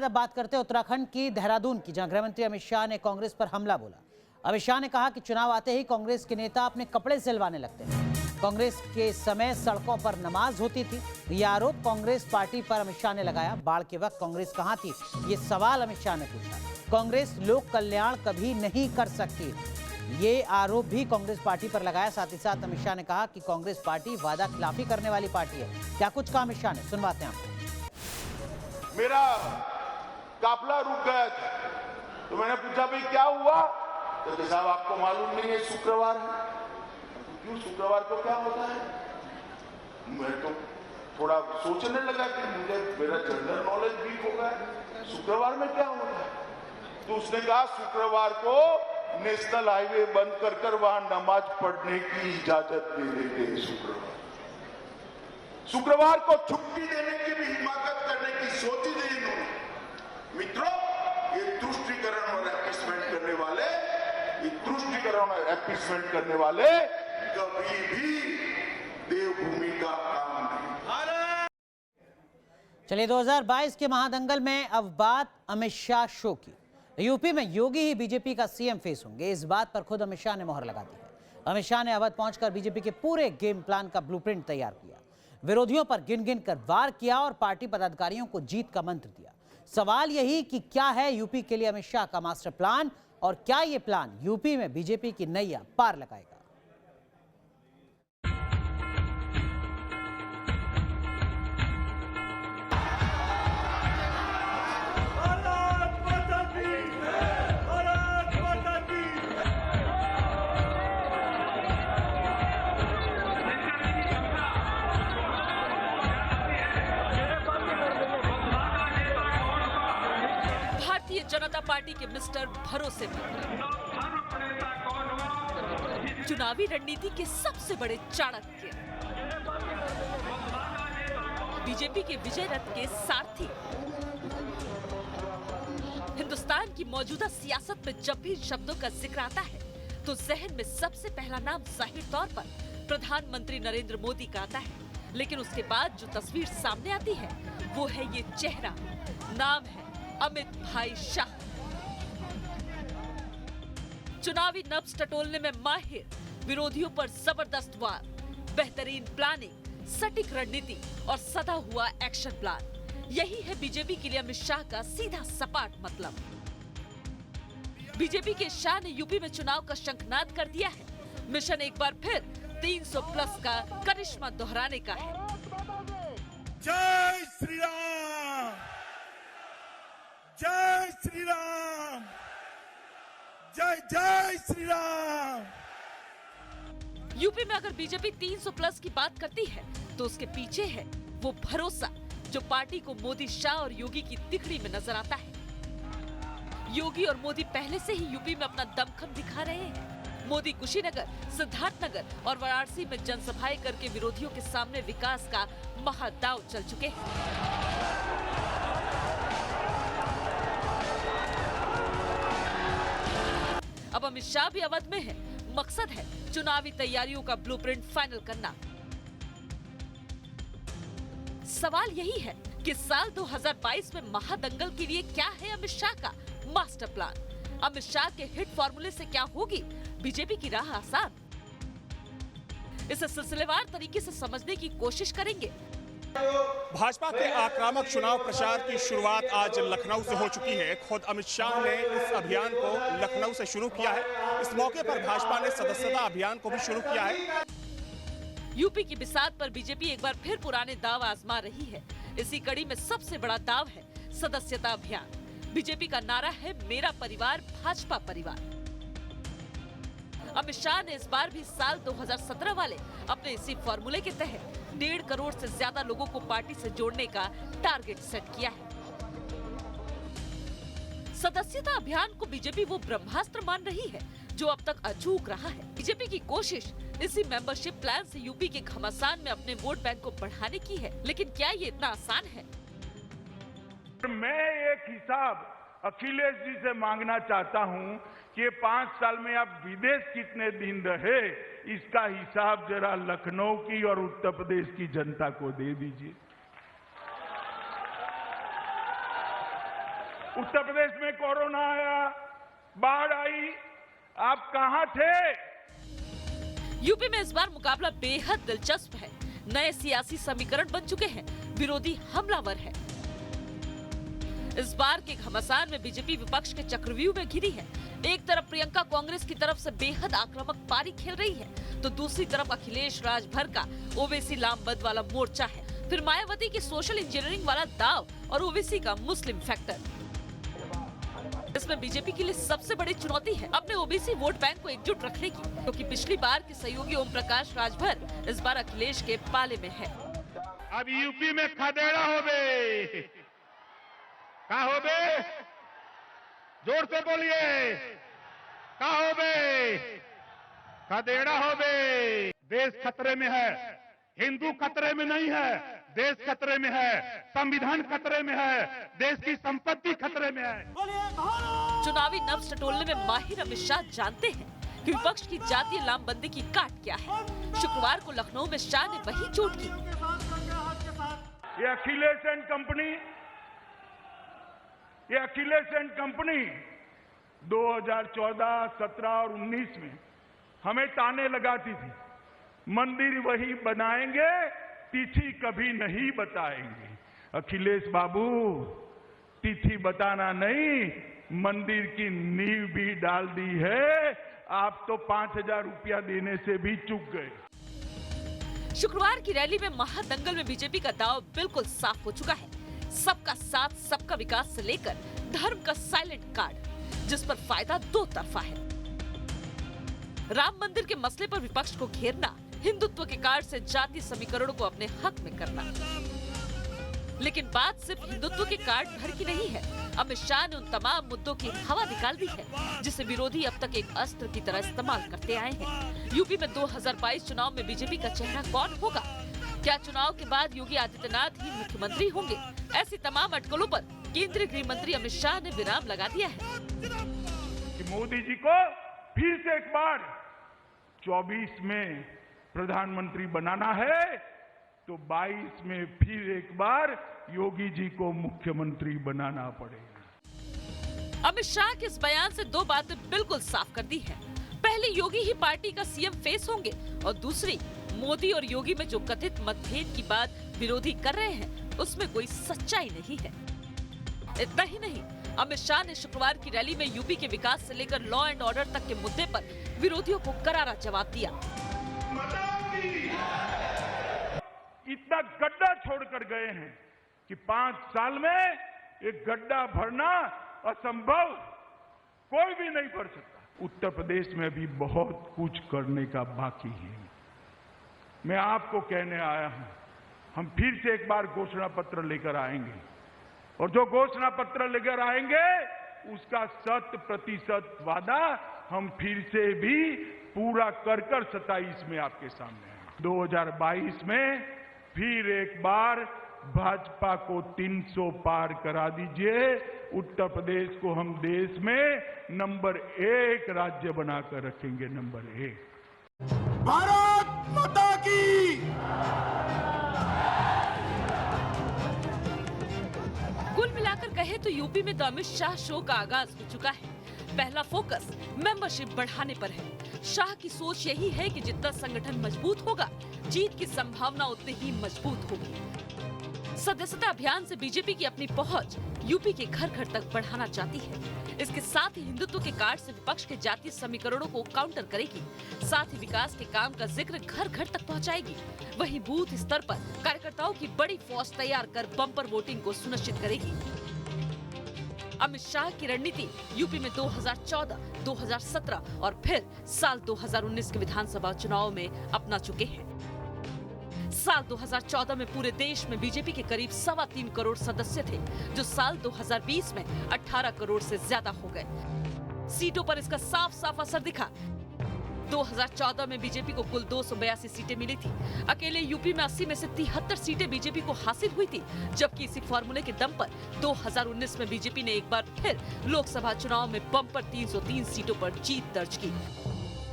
अब बात करते हैं उत्तराखंड की, देहरादून की, जहां गृहमंत्री अमित शाह ने कांग्रेस पर हमला बोला। अमित शाह ने कहा कि चुनाव आते ही कांग्रेस के नेता अपने कपड़े सिलवाने लगते हैं। कांग्रेस के समय सड़कों पर नमाज होती थी। यह आरोप कांग्रेस पार्टी पर अमित शाह ने लगाया। बाढ़ के वक्त कांग्रेस कहां थी, ये सवाल अमित शाह ने पूछा। कांग्रेस लोक कल्याण कभी नहीं कर सकती, ये आरोप भी कांग्रेस पार्टी पर लगाया। साथ ही साथ अमित शाह ने कहा कि कांग्रेस पार्टी वादा खिलाफी करने वाली पार्टी है। क्या कुछ कहा अमित शाह ने, सुनवाते हैं आपको। मेरा काफिला रुक गया था तो मैंने पूछा भाई क्या हुआ, तो साहब आपको मालूम नहीं है शुक्रवार है। क्यों शुक्रवार को क्या होता है? मैं तो थोड़ा सोचने लगा कि मेरा जनरल नॉलेज वीक हो गया, शुक्रवार में क्या होता है? तो उसने कहा शुक्रवार को नेशनल हाईवे बंद कर वहां नमाज पढ़ने की इजाजत दे देते हैं। शुक्रवार को छुट्टी देने की भी हिमाकत करने की सोची थी इन्होंने। मित्रों, ये तुष्टीकरण और एपीसमेंट करने वाले कभी भी देवभूमि का काम नहीं। चलिए, 2022 के महादंगल में अब बात अमित शाह शो की। यूपी में योगी ही बीजेपी का सीएम फेस होंगे, इस बात पर खुद अमित शाह ने मोहर लगा दी है। अमित शाह ने अवध पहुंचकर बीजेपी के पूरे गेम प्लान का ब्लूप्रिंट तैयार किया, विरोधियों पर गिन गिन कर वार किया और पार्टी पदाधिकारियों को जीत का मंत्र दिया। सवाल यही कि क्या है यूपी के लिए अमित शाह का मास्टर प्लान, और क्या ये प्लान यूपी में बीजेपी की नैया पार लगाएगा। भारतीय जनता पार्टी के मिस्टर भरोसेमंद, चुनावी रणनीति के सबसे बड़े चाणक्य, बीजेपी के विजय रथ के सारथी। हिंदुस्तान की मौजूदा सियासत में जब भी शब्दों का जिक्र आता है तो जहन में सबसे पहला नाम जाहिर तौर पर प्रधानमंत्री नरेंद्र मोदी का आता है, लेकिन उसके बाद जो तस्वीर सामने आती है वो है ये चेहरा, नाम है अमित भाई शाह। चुनावी नब्ज टटोलने में माहिर, विरोधियों पर जबरदस्त वार, बेहतरीन प्लानिंग, सटीक रणनीति और सदा हुआ एक्शन प्लान, यही है बीजेपी के लिए अमित शाह का सीधा सपाट मतलब। बीजेपी के शाह ने यूपी में चुनाव का शंखनाद कर दिया है। मिशन एक बार फिर 300 प्लस का करिश्मा दोहराने का है। जय श्री राम, जय श्री राम, जय जय श्री राम। यूपी में अगर बीजेपी 300 प्लस की बात करती है तो उसके पीछे है वो भरोसा जो पार्टी को मोदी, शाह और योगी की तिकड़ी में नजर आता है। योगी और मोदी पहले से ही यूपी में अपना दमखम दिखा रहे हैं। मोदी कुशीनगर, सिद्धार्थनगर और वाराणसी में जनसभाएं करके विरोधियों के सामने विकास का महादाव चल चुके हैं। अब अमित शाह भी अवध में है। मकसद है चुनावी तैयारियों का ब्लूप्रिंट फाइनल करना। सवाल यही है कि साल 2022 में महादंगल के लिए क्या है अमित शाह का मास्टर प्लान। अमित शाह के हिट फॉर्मूले से क्या होगी बीजेपी की राह आसान। इसे सिलसिलेवार तरीके से समझने की कोशिश करेंगे। भाजपा के आक्रामक चुनाव प्रचार की शुरुआत आज लखनऊ से हो चुकी है। खुद अमित शाह ने इस अभियान को लखनऊ से शुरू किया है। इस मौके पर भाजपा ने सदस्यता अभियान को भी शुरू किया है। यूपी की बिसात पर बीजेपी एक बार फिर पुराने दाव आजमा रही है। इसी कड़ी में सबसे बड़ा दाव है सदस्यता अभियान। बीजेपी का नारा है मेरा परिवार भाजपा परिवार। अमित शाह ने इस बार भी साल 2017 वाले अपने इसी फॉर्मूले के तहत 1.5 करोड़ से ज्यादा लोगों को पार्टी से जोड़ने का टारगेट सेट किया है। सदस्यता अभियान को बीजेपी वो ब्रह्मास्त्र मान रही है जो अब तक अचूक रहा है। बीजेपी की कोशिश इसी मेंबरशिप प्लान से यूपी के घमासान में अपने वोट बैंक को बढ़ाने की है, लेकिन क्या ये इतना आसान है? मैं एक हिसाब अखिलेश जी से मांगना चाहता हूं कि 5 साल में आप विदेश कितने दिन रहे, इसका हिसाब जरा लखनऊ की और उत्तर प्रदेश की जनता को दे दीजिए। उत्तर प्रदेश में कोरोना आया, बाढ़ आई, आप कहां थे? यूपी में इस बार मुकाबला बेहद दिलचस्प है। नए सियासी समीकरण बन चुके हैं, विरोधी हमलावर है। इस बार के घमासान में बीजेपी विपक्ष के चक्रव्यूह में घिरी है। एक तरफ प्रियंका कांग्रेस की तरफ से बेहद आक्रामक पारी खेल रही है, तो दूसरी तरफ अखिलेश राजभर का ओवैसी लामबंद वाला मोर्चा है। फिर मायावती की सोशल इंजीनियरिंग वाला दाव और ओवैसी का मुस्लिम फैक्टर। इसमें बीजेपी के लिए सबसे बड़ी चुनौती है अपने ओबीसी वोट बैंक को एकजुट रखने की, क्योंकि पिछली बार के सहयोगी ओम प्रकाश राजभर इस बार अखिलेश के पाले में है। अब यूपी में खदेड़ा हो बे, का हो बे, जोर से बोलिए, का हो बे, खदेड़ा हो बे। देश खतरे में है, हिंदू खतरे में नहीं है, देश खतरे में है, संविधान खतरे में है, देश की संपत्ति खतरे में है। चुनावी नब्ज टटोलने में माहिर अमित शाह जानते हैं कि विपक्ष की जातीय लामबंदी की काट क्या है। शुक्रवार को लखनऊ में शाह ने वही चोट की। ये अखिलेश एंड कंपनी 2014, 17 और 19 में हमें ताने लगाती थी, मंदिर वही बनाएंगे, तिथि कभी नहीं बताएंगे। अखिलेश बाबू, तिथि बताना नहीं, मंदिर की नींव भी डाल दी है। आप तो 5,000 रुपया देने से भी चूक गए। शुक्रवार की रैली में महादंगल में बीजेपी का दाव बिल्कुल साफ हो चुका है। सबका साथ, सबका विकास से लेकर धर्म का साइलेंट कार्ड, जिस पर फायदा दो तरफा है। राम मंदिर के मसले पर विपक्ष को घेरना, हिंदुत्व के कार्ड से जातीय समीकरणों को अपने हक में करना। लेकिन बात सिर्फ हिंदुत्व के कार्ड भर की नहीं है। अमित शाह ने उन तमाम मुद्दों की हवा निकाल दी है, जिसे विरोधी अब तक एक अस्त्र की तरह इस्तेमाल करते आए हैं। यूपी में 2022 चुनाव में बीजेपी का चेहरा कौन होगा? क्या चुनाव के बाद योगी आदित्यनाथ ही मुख्यमंत्री होंगे? ऐसी तमाम अटकलों पर केंद्रीय गृह मंत्री अमित शाह ने विराम लगा दिया है कि मोदी जी को फिर से एक बार 24 में प्रधानमंत्री बनाना है, तो 22 में फिर एक बार योगी जी को मुख्यमंत्री बनाना पड़ेगा। अमित शाह के इस बयान से दो बातें बिल्कुल साफ कर दी हैं। पहली, योगी ही पार्टी का सीएम फेस होंगे, और दूसरी, मोदी और योगी में जो कथित मतभेद की बात विरोधी कर रहे हैं, उसमें कोई सच्चाई नहीं है। इतना ही नहीं, अमित शाह ने शुक्रवार की रैली में यूपी के विकास से लेकर लॉ एंड ऑर्डर तक के मुद्दे पर विरोधियों को करारा जवाब दिया। इतना गड्ढा छोड़कर गए हैं कि 5 साल में एक गड्ढा भरना असंभव, कोई भी नहीं भर सकता। उत्तर प्रदेश में भी बहुत कुछ करने का बाकी है। मैं आपको कहने आया हूं, हम फिर से एक बार घोषणा पत्र लेकर आएंगे, और जो घोषणा पत्र लेकर आएंगे उसका 100% वादा हम फिर से भी पूरा कर 27 में आपके सामने आएंगे। 2022 में फिर एक बार भाजपा को 300 पार करा दीजिए। उत्तर प्रदेश को हम देश में नंबर 1 राज्य बनाकर रखेंगे, नंबर 1। भारत माता की। कुल मिलाकर कहे तो यूपी में तो अमित शाह शो का आगाज हो चुका है। पहला फोकस मेंबरशिप बढ़ाने पर है। शाह की सोच यही है कि जितना संगठन मजबूत होगा, जीत की संभावना उतनी ही मजबूत होगी। सदस्यता अभियान से बीजेपी की अपनी पहुंच यूपी के घर घर तक बढ़ाना चाहती है। इसके साथ ही हिंदुत्व के कार्ड से विपक्ष के जातीय समीकरणों को काउंटर करेगी। साथ ही विकास के काम का जिक्र घर घर तक पहुंचाएगी। वहीं बूथ स्तर पर कार्यकर्ताओं की बड़ी फौज तैयार कर बम्पर वोटिंग को सुनिश्चित करेगी। अमित शाह की रणनीति यूपी में 2014, 2017 और फिर साल 2019 के विधानसभा चुनाव में अपना चुके हैं। साल 2014 में पूरे देश में बीजेपी के करीब 3.25 करोड़ सदस्य थे, जो साल 2020 में 18 करोड़ से ज्यादा हो गए। सीटों पर इसका साफ साफ असर दिखा। 2014 में बीजेपी को कुल 282 सीटें मिली थी। अकेले यूपी में 80 में से 73 सीटें बीजेपी को हासिल हुई थी, जबकि इसी फॉर्मूले के दम पर 2019 में बीजेपी ने एक बार फिर लोकसभा चुनाव में बम्पर 303 सीटों पर जीत दर्ज की।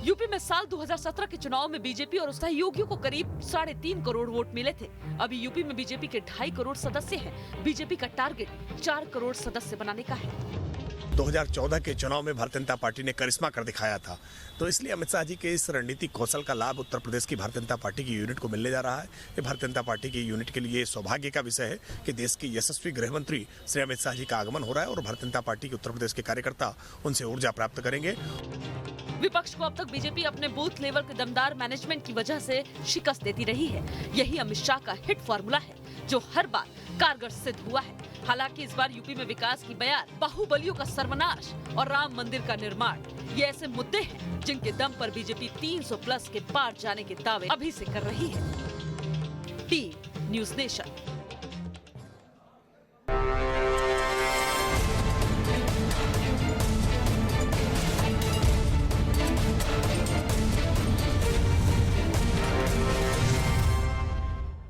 यूपी में साल 2017 के चुनाव में बीजेपी और सहयोगियों को करीब 3.5 करोड़ वोट मिले थे। अभी यूपी में बीजेपी के 2.5 करोड़ सदस्य हैं। बीजेपी का टारगेट 4 करोड़ सदस्य बनाने का है। 2014 के चुनाव में भारतीय जनता पार्टी ने करिश्मा कर दिखाया था, तो इसलिए अमित शाह जी के इस रणनीतिक कौशल का लाभ उत्तर प्रदेश की भारतीय जनता पार्टी की यूनिट को मिलने जा रहा है। ये भारतीय जनता पार्टी की यूनिट के लिए सौभाग्य का विषय है कि देश के यशस्वी गृह मंत्री श्री अमित शाह जी का आगमन हो रहा है और भारतीय जनता पार्टी के उत्तर प्रदेश के कार्यकर्ता उनसे ऊर्जा प्राप्त करेंगे। विपक्ष को अब तक बीजेपी अपने बूथ लेवल के दमदार मैनेजमेंट की वजह से शिकस्त देती रही है। यही अमित शाह का हिट फार्मूला है जो हर बार कारगर सिद्ध हुआ है। हालांकि इस बार यूपी में विकास की बयार, बाहुबलियों का सर्वनाश और राम मंदिर का निर्माण, ये ऐसे मुद्दे हैं जिनके दम पर बीजेपी 300 प्लस के पार जाने के दावे अभी से कर रही है। Team news nation.